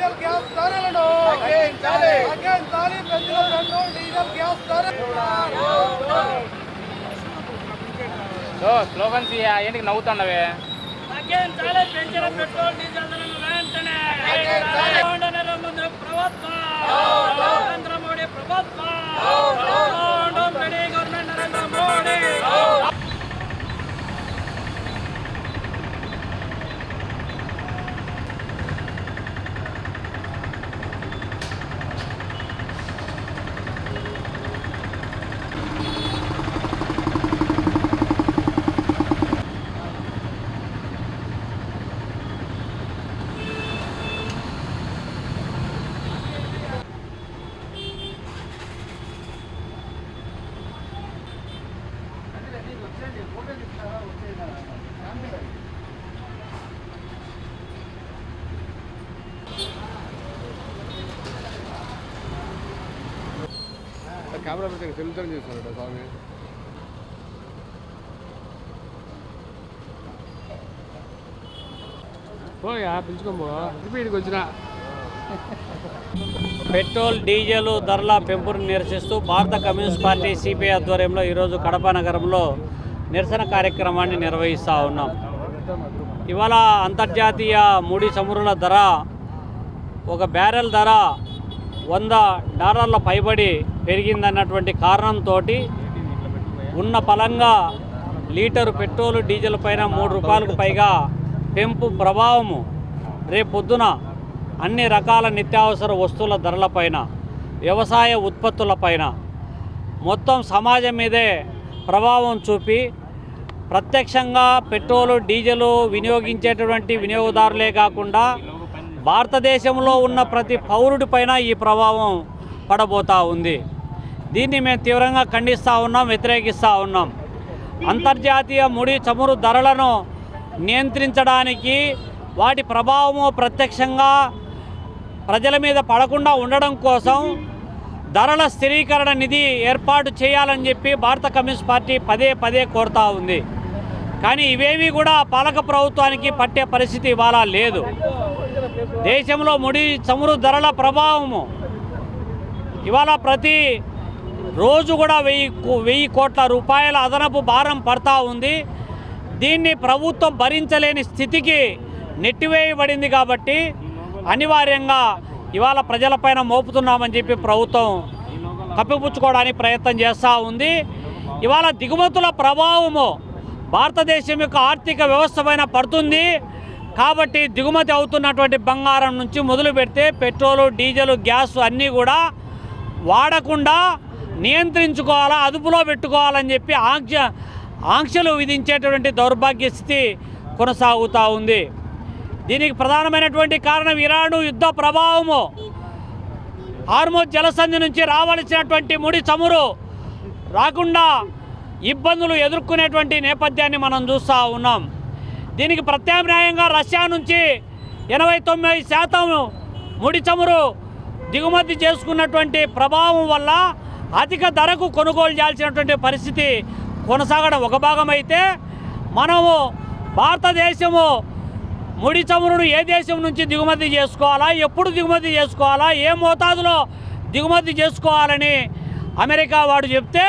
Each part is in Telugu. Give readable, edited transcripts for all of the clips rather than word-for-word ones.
డీజిల్ గ్యాస్ ధరలను తగ్గించాలి. పెట్రోల్ డీజిల్ గ్యాస్ స్లోగన్స్ ఏంటికి నవ్వుతున్నవే? తగ్గించాలి పెంచిన పెట్రోల్ డీజిల్ ధరలను వెంటనే. నరేంద్ర మోదీ ప్రభుత్వం, నరేంద్ర మోడీ ప్రభుత్వం, గవర్నమెంట్ నరేంద్ర మోడీ. కెమెరా పెట్టి ఫిల్టర్ చేస్తున్నాడు స్వామి. పోయా పిలుచుకోబో రిపీట్కి వచ్చిన. పెట్రోల్ డీజిల్ ధరల పెంపును నిరసిస్తూ భారత కమ్యూనిస్ట్ పార్టీ సిపిఐ ఆధ్వర్యంలో ఈరోజు కడప నగరంలో నిరసన కార్యక్రమాన్ని నిర్వహిస్తూ ఉన్నాం. ఇవాళ అంతర్జాతీయ ముడి చమురుల ధర ఒక బ్యారెల్ ధర $100 పైబడి పెరిగిందన్నటువంటి కారణంతో ఉన్న పలంగా లీటరు పెట్రోలు డీజిల్ పైన ₹3 పైగా పెంపు ప్రభావము రేపొద్దున అన్ని రకాల నిత్యావసర వస్తువుల ధరలపైన, వ్యవసాయ ఉత్పత్తులపైన మొత్తం సమాజం మీదే ప్రభావం చూపి ప్రత్యక్షంగా పెట్రోలు డీజిల్ వినియోగించేటటువంటి వినియోగదారులే కాకుండా భారతదేశంలో ఉన్న ప్రతి పౌరుడి పైన ఈ ప్రభావం పడబోతూ ఉంది. దీన్ని మేము తీవ్రంగా ఖండిస్తూ ఉన్నాం, వ్యతిరేకిస్తూ ఉన్నాం. అంతర్జాతీయ ముడి చమురు ధరలను నియంత్రించడానికి వాటి ప్రభావము ప్రత్యక్షంగా ప్రజల మీద పడకుండా ఉండడం కోసం ధరల స్థిరీకరణ నిధి ఏర్పాటు చేయాలని చెప్పి భారత కమ్యూనిస్ట్ పార్టీ పదే కోరుతూ ఉంది. కానీ ఇవేమీ కూడా పాలక ప్రభుత్వానికి పట్టే పరిస్థితి ఇవాళ లేదు. దేశంలో ముడి చమురు ధరల ప్రభావము ఇవాళ ప్రతి రోజు కూడా 1000 కోట్ల రూపాయల అదనపు భారం పడతా ఉంది. దీన్ని ప్రభుత్వం భరించలేని స్థితికి నెట్టివేయబడింది. కాబట్టి అనివార్యంగా ఇవాళ ప్రజలపైన మోపుతున్నామని చెప్పి ప్రభుత్వం కప్పిపుచ్చుకోవడానికి ప్రయత్నం చేస్తూ ఉంది. ఇవాళ దిగుమతుల ప్రభావము భారతదేశం యొక్క ఆర్థిక వ్యవస్థ పైన పడుతుంది. కాబట్టి దిగుమతి అవుతున్నటువంటి బంగారం నుంచి మొదలు పెడితే పెట్రోలు, డీజిల్, గ్యాస్ అన్నీ కూడా వాడకుండా నియంత్రించుకోవాలా, అదుపులో పెట్టుకోవాలని చెప్పి ఆంక్షలు విధించేటువంటి దౌర్భాగ్య స్థితి కొనసాగుతూ ఉంది. దీనికి ప్రధానమైనటువంటి కారణం ఇరాను యుద్ధ ప్రభావము. హార్మోజ్ జలసంధి నుంచి రావాల్సినటువంటి ముడి చమురు రాకుండా ఇబ్బందులు ఎదుర్కొనేటువంటి నేపథ్యాన్ని మనం చూస్తూ ఉన్నాం. దీనికి ప్రత్యామ్నాయంగా రష్యా నుంచి 89% ముడి చమురు దిగుమతి చేసుకున్నటువంటి ప్రభావం వల్ల అధిక ధరకు కొనుగోలు చేయాల్సినటువంటి పరిస్థితి కొనసాగడం ఒక భాగం అయితే, మనము భారతదేశము ముడి చమురును ఏ దేశం నుంచి దిగుమతి చేసుకోవాలా, ఎప్పుడు దిగుమతి చేసుకోవాలా, ఏ మోతాదులో దిగుమతి చేసుకోవాలని అమెరికా వాడు చెప్తే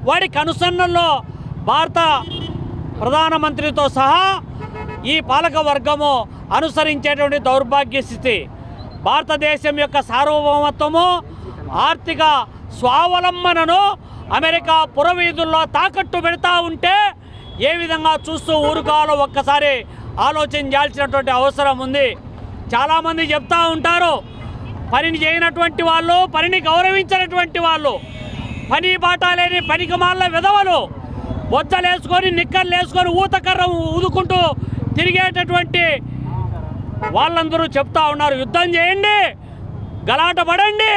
వాడి కనుసన్నల్లో భారత ప్రధానమంత్రితో సహా ఈ పాలక వర్గము అనుసరించేటువంటి దౌర్భాగ్య స్థితి. భారతదేశం యొక్క సార్వభౌమత్వము, ఆర్థిక స్వావలంబనను అమెరికా పురవీధుల్లో తాకట్టు పెడతా ఉంటే ఏ విధంగా చూస్తూ ఊరుకోవాలో ఒక్కసారి ఆలోచన చేయాల్సినటువంటి అవసరం ఉంది. చాలామంది చెప్తూ ఉంటారు, పనిని చేయనటువంటి వాళ్ళు, పనిని గౌరవించినటువంటి వాళ్ళు, పని బాట లేని పనికిమాల విధవలు, బొచ్చలేసుకొని నిక్కర్లు వేసుకొని ఊతకర్ర ఊదుకుంటూ తిరిగేటటువంటి వాళ్ళందరూ చెప్తా ఉన్నారు, యుద్ధం చేయండి, గలాట పడండి,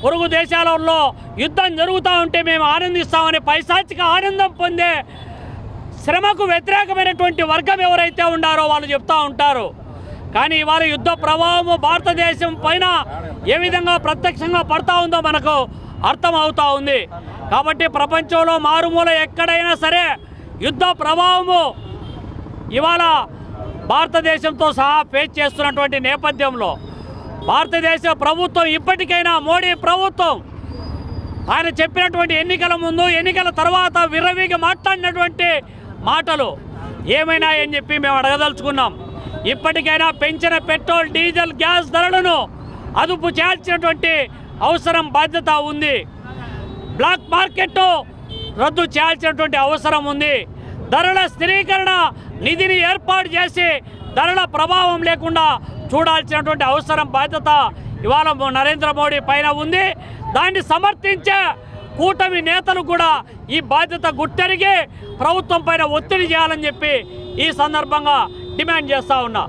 పొరుగు దేశాలలో యుద్ధం జరుగుతూ ఉంటే మేము ఆనందిస్తామని పైశాచిక ఆనందం పొందే శ్రమకు వ్యతిరేకమైనటువంటి వర్గం ఎవరైతే ఉన్నారో వాళ్ళు చెప్తూ ఉంటారు. కానీ ఇవాళ యుద్ధ ప్రభావము భారతదేశం పైన ఏ విధంగా ప్రత్యక్షంగా పడతా ఉందో మనకు అర్థమవుతూ ఉంది. కాబట్టి ప్రపంచంలో మారుమూల ఎక్కడైనా సరే యుద్ధ ప్రభావము ఇవాళ భారతదేశంతో సహా ఫేస్ చేస్తున్నటువంటి నేపథ్యంలో భారతదేశ ప్రభుత్వం ఇప్పటికైనా మోడీ ప్రభుత్వం ఆయన చెప్పినటువంటి ఎన్నికల ముందు ఎన్నికల తర్వాత విర్రవీగి మాట్లాడినటువంటి మాటలు ఏమైనా అని చెప్పి మేము అడగదలుచుకున్నాం. ఇప్పటికైనా పెంచిన పెట్రోల్ డీజిల్ గ్యాస్ ధరలను అదుపు చేయాల్సినటువంటి అవసరం బాధ్యత ఉంది. బ్లాక్ మార్కెట్ రద్దు చేయాల్సినటువంటి అవసరం ఉంది. ధరల స్థిరీకరణ నిధిని ఏర్పాటు చేసి ధరల ప్రభావం లేకుండా చూడాల్సినటువంటి అవసరం బాధ్యత ఇవాళ నరేంద్ర మోడీ పైన ఉంది. దాన్ని సమర్థించే కూటమి నేతలు కూడా ఈ బాధ్యత గుర్తెరిగి ప్రభుత్వం పైన ఒత్తిడి చేయాలని చెప్పి ఈ సందర్భంగా డిమాండ్ చేస్తూ ఉన్నా.